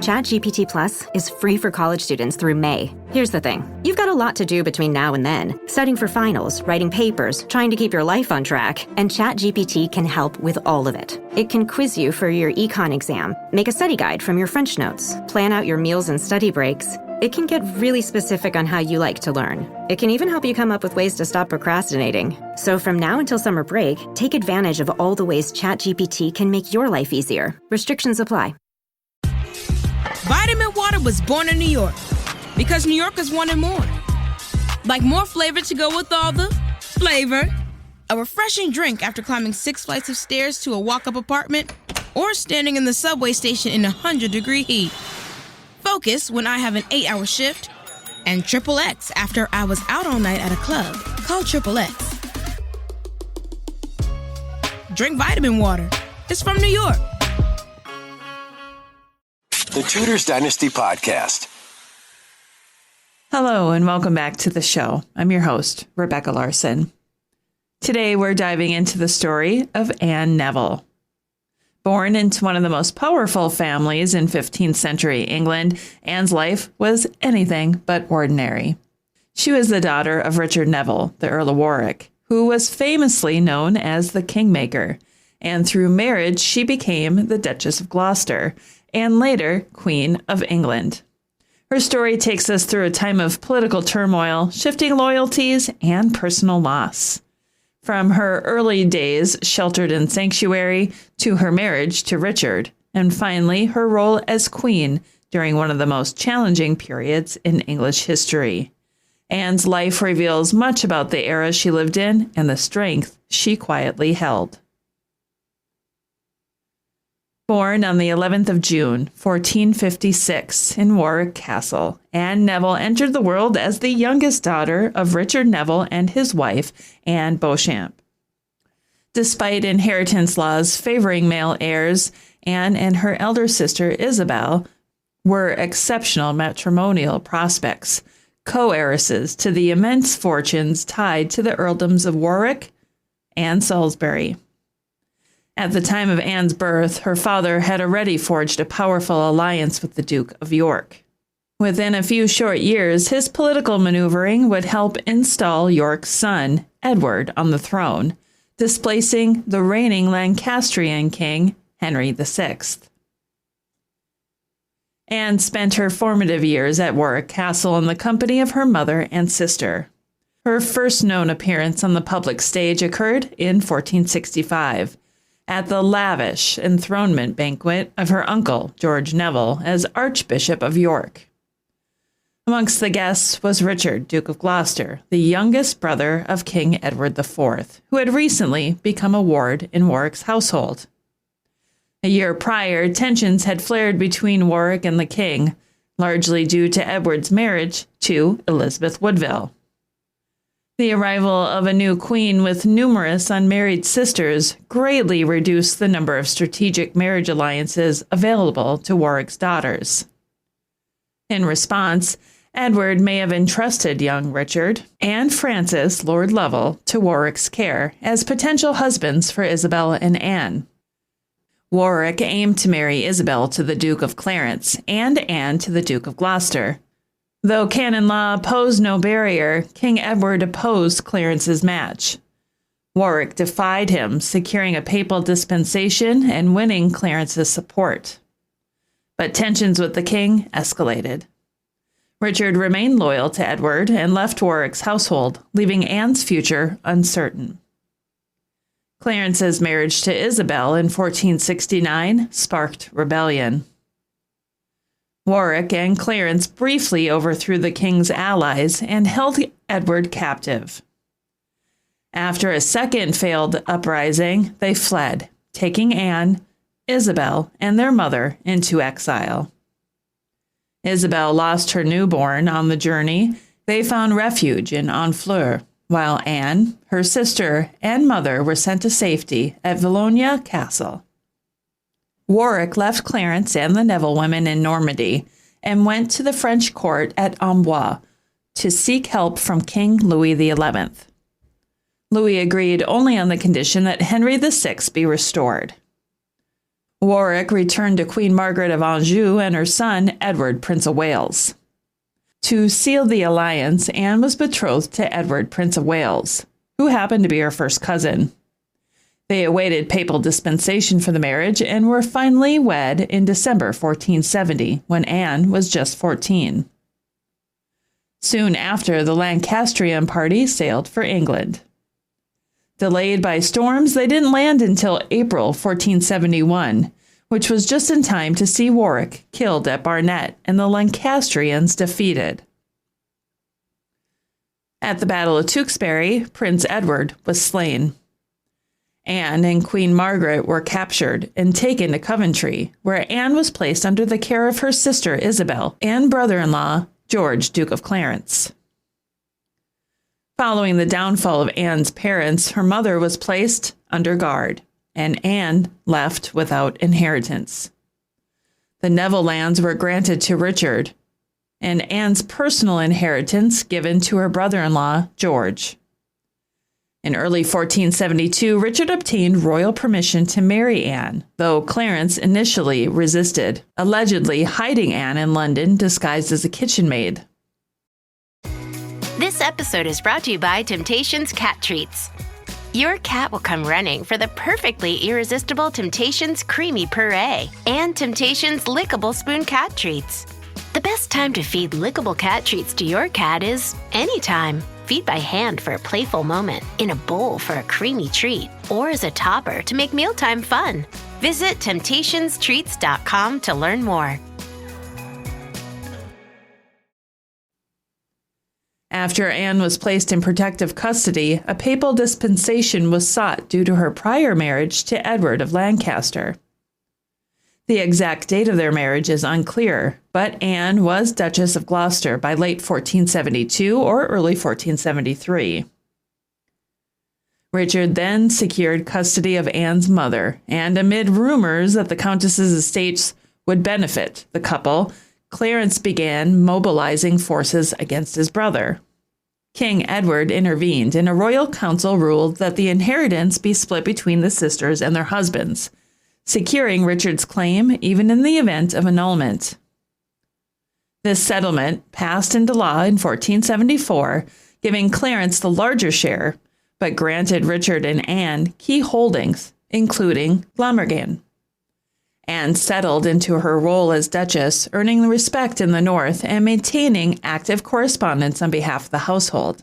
ChatGPT Plus is free for college students through May. Here's the thing. You've got a lot to do between now and then. Studying for finals, writing papers, trying to keep your life on track, and ChatGPT can help with all of it. It can quiz you for your econ exam, make a study guide from your French notes, plan out your meals and study breaks. It can get really specific on how you like to learn. It can even help you come up with ways to stop procrastinating. So from now until summer break, take advantage of all the ways ChatGPT can make your life easier. Restrictions apply. Vitamin Water was born in New York because New Yorkers wanted more. Like more flavor to go with all the flavor. A refreshing drink after climbing 6 flights of stairs to a walk-up apartment or standing in the subway station in 100-degree heat. Focus when I have an 8-hour shift, and Triple X after I was out all night at a club. Call Triple X. Drink vitamin water. It's from New York. The Tudors Dynasty Podcast. Hello and welcome back to the show. I'm your host, Rebecca Larson. Today we're diving into the story of Anne Neville. Born into one of the most powerful families in 15th century England, Anne's life was anything but ordinary. She was the daughter of Richard Neville, the Earl of Warwick, who was famously known as the Kingmaker, and through marriage she became the Duchess of Gloucester, and later Queen of England. Her story takes us through a time of political turmoil, shifting loyalties, and personal loss. From her early days sheltered in sanctuary to her marriage to Richard, and finally her role as queen during one of the most challenging periods in English history. Anne's life reveals much about the era she lived in and the strength she quietly held. Born on the 11th of June, 1456, in Warwick Castle, Anne Neville entered the world as the youngest daughter of Richard Neville and his wife, Anne Beauchamp. Despite inheritance laws favoring male heirs, Anne and her elder sister, Isabel, were exceptional matrimonial prospects, co-heiresses to the immense fortunes tied to the earldoms of Warwick and Salisbury. At the time of Anne's birth, her father had already forged a powerful alliance with the Duke of York. Within a few short years, his political maneuvering would help install York's son, Edward, on the throne, displacing the reigning Lancastrian king, Henry VI. Anne spent her formative years at Warwick Castle in the company of her mother and sister. Her first known appearance on the public stage occurred in 1465. At the lavish enthronement banquet of her uncle, George Neville, as Archbishop of York. Amongst the guests was Richard, Duke of Gloucester, the youngest brother of King Edward IV, who had recently become a ward in Warwick's household. A year prior, tensions had flared between Warwick and the king, largely due to Edward's marriage to Elizabeth Woodville. The arrival of a new queen with numerous unmarried sisters greatly reduced the number of strategic marriage alliances available to Warwick's daughters. In response, Edward may have entrusted young Richard and Francis, Lord Lovell, to Warwick's care as potential husbands for Isabel and Anne. Warwick aimed to marry Isabel to the Duke of Clarence and Anne to the Duke of Gloucester. Though canon law posed no barrier, King Edward opposed Clarence's match. Warwick defied him, securing a papal dispensation and winning Clarence's support. But tensions with the king escalated. Richard remained loyal to Edward and left Warwick's household, leaving Anne's future uncertain. Clarence's marriage to Isabel in 1469 sparked rebellion. Warwick and Clarence briefly overthrew the king's allies and held Edward captive. After a second failed uprising, they fled, taking Anne, Isabel, and their mother into exile. Isabel lost her newborn on the journey. They found refuge in Honfleur, while Anne, her sister, and mother were sent to safety at Valonia Castle. Warwick left Clarence and the Neville women in Normandy and went to the French court at Amboise to seek help from King Louis XI. Louis agreed only on the condition that Henry VI be restored. Warwick returned to Queen Margaret of Anjou and her son, Edward, Prince of Wales. To seal the alliance, Anne was betrothed to Edward, Prince of Wales, who happened to be her first cousin. They awaited papal dispensation for the marriage and were finally wed in December 1470, when Anne was just 14. Soon after, the Lancastrian party sailed for England. Delayed by storms, they didn't land until April 1471, which was just in time to see Warwick killed at Barnet and the Lancastrians defeated. At the Battle of Tewkesbury, Prince Edward was slain. Anne and Queen Margaret were captured and taken to Coventry, where Anne was placed under the care of her sister Isabel and brother-in-law George, Duke of Clarence. Following the downfall of Anne's parents, her mother was placed under guard, and Anne left without inheritance. The Neville lands were granted to Richard, and Anne's personal inheritance given to her brother-in-law, George. In early 1472, Richard obtained royal permission to marry Anne, though Clarence initially resisted, allegedly hiding Anne in London disguised as a kitchen maid. This episode is brought to you by Temptations Cat Treats. Your cat will come running for the perfectly irresistible Temptations Creamy Puree and Temptations Lickable Spoon Cat Treats. The best time to feed lickable cat treats to your cat is anytime. Feed by hand for a playful moment, in a bowl for a creamy treat, or as a topper to make mealtime fun. Visit temptationstreats.com to learn more. After Anne was placed in protective custody, a papal dispensation was sought due to her prior marriage to Edward of Lancaster. The exact date of their marriage is unclear, but Anne was Duchess of Gloucester by late 1472 or early 1473. Richard then secured custody of Anne's mother, and amid rumors that the Countess's estates would benefit the couple, Clarence began mobilizing forces against his brother. King Edward intervened, and a royal council ruled that the inheritance be split between the sisters and their husbands, securing Richard's claim even in the event of annulment. This settlement passed into law in 1474, giving Clarence the larger share, but granted Richard and Anne key holdings, including Glamorgan. Anne settled into her role as Duchess, earning respect in the north and maintaining active correspondence on behalf of the household.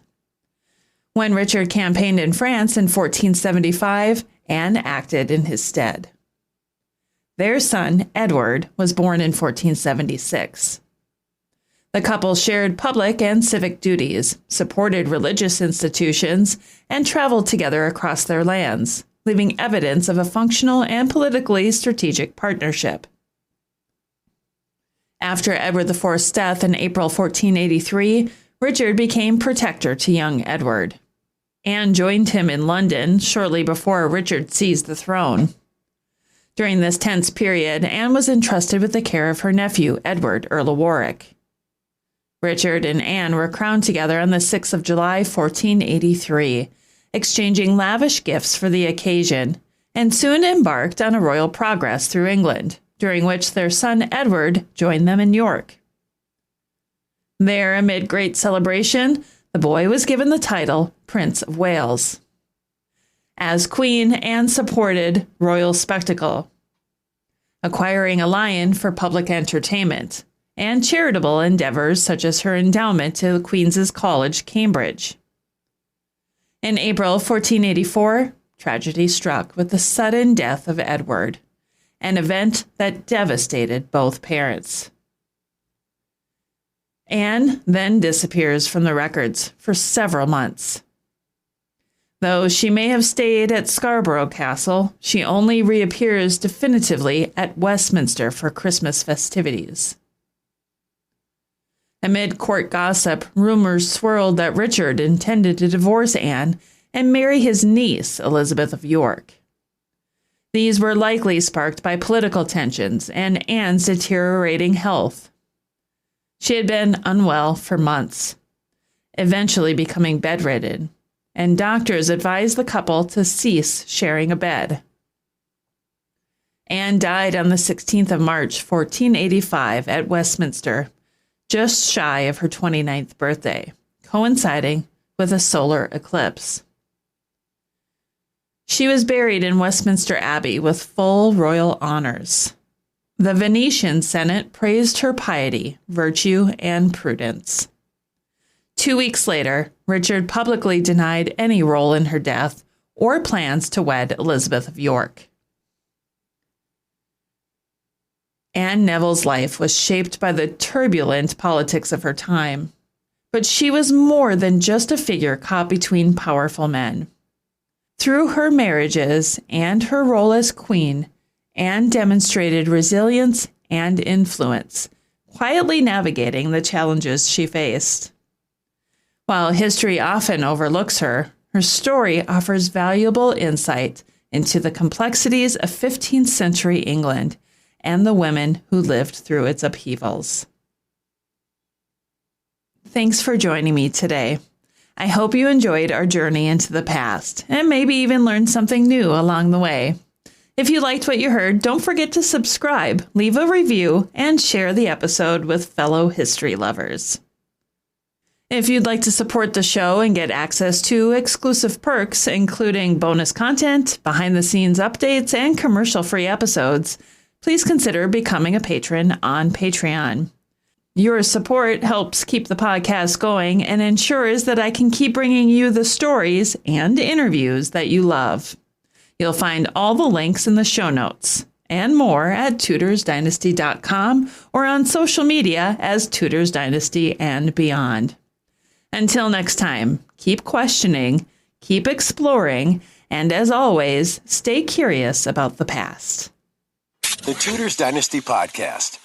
When Richard campaigned in France in 1475, Anne acted in his stead. Their son, Edward, was born in 1476. The couple shared public and civic duties, supported religious institutions, and traveled together across their lands, leaving evidence of a functional and politically strategic partnership. After Edward IV's death in April 1483, Richard became protector to young Edward. Anne joined him in London shortly before Richard seized the throne. During this tense period, Anne was entrusted with the care of her nephew, Edward, Earl of Warwick. Richard and Anne were crowned together on the 6th of July, 1483, exchanging lavish gifts for the occasion, and soon embarked on a royal progress through England, during which their son Edward joined them in York. There, amid great celebration, the boy was given the title Prince of Wales. As queen, Anne supported royal spectacle, acquiring a lion for public entertainment, and charitable endeavors such as her endowment to the Queen's College, Cambridge. In April 1484, tragedy struck with the sudden death of Edward, an event that devastated both parents. Anne then disappears from the records for several months. Though she may have stayed at Scarborough Castle, she only reappears definitively at Westminster for Christmas festivities. Amid court gossip, rumors swirled that Richard intended to divorce Anne and marry his niece, Elizabeth of York. These were likely sparked by political tensions and Anne's deteriorating health. She had been unwell for months, eventually becoming bedridden, and doctors advised the couple to cease sharing a bed. Anne died on the 16th of March, 1485 at Westminster, just shy of her 29th birthday, coinciding with a solar eclipse. She was buried in Westminster Abbey with full royal honors. The Venetian Senate praised her piety, virtue, and prudence. 2 weeks later, Richard publicly denied any role in her death or plans to wed Elizabeth of York. Anne Neville's life was shaped by the turbulent politics of her time, but she was more than just a figure caught between powerful men. Through her marriages and her role as queen, Anne demonstrated resilience and influence, quietly navigating the challenges she faced. While history often overlooks her, her story offers valuable insight into the complexities of 15th century England and the women who lived through its upheavals. Thanks for joining me today. I hope you enjoyed our journey into the past and maybe even learned something new along the way. If you liked what you heard, don't forget to subscribe, leave a review, and share the episode with fellow history lovers. If you'd like to support the show and get access to exclusive perks, including bonus content, behind-the-scenes updates, and commercial-free episodes, please consider becoming a patron on Patreon. Your support helps keep the podcast going and ensures that I can keep bringing you the stories and interviews that you love. You'll find all the links in the show notes and more at tutorsdynasty.com or on social media as Tutors Dynasty and beyond. Until next time, keep questioning, keep exploring, and as always, stay curious about the past. The Tutors Dynasty Podcast.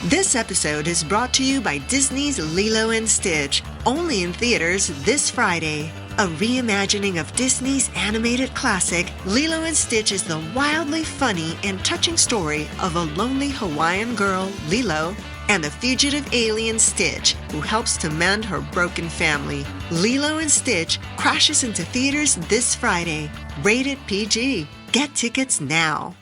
This episode is brought to you by Disney's Lilo & Stitch, only in theaters this Friday. A reimagining of Disney's animated classic, Lilo & Stitch is the wildly funny and touching story of a lonely Hawaiian girl, Lilo, and the fugitive alien Stitch, who helps to mend her broken family. Lilo & Stitch crashes into theaters this Friday. Rated PG. Get tickets now.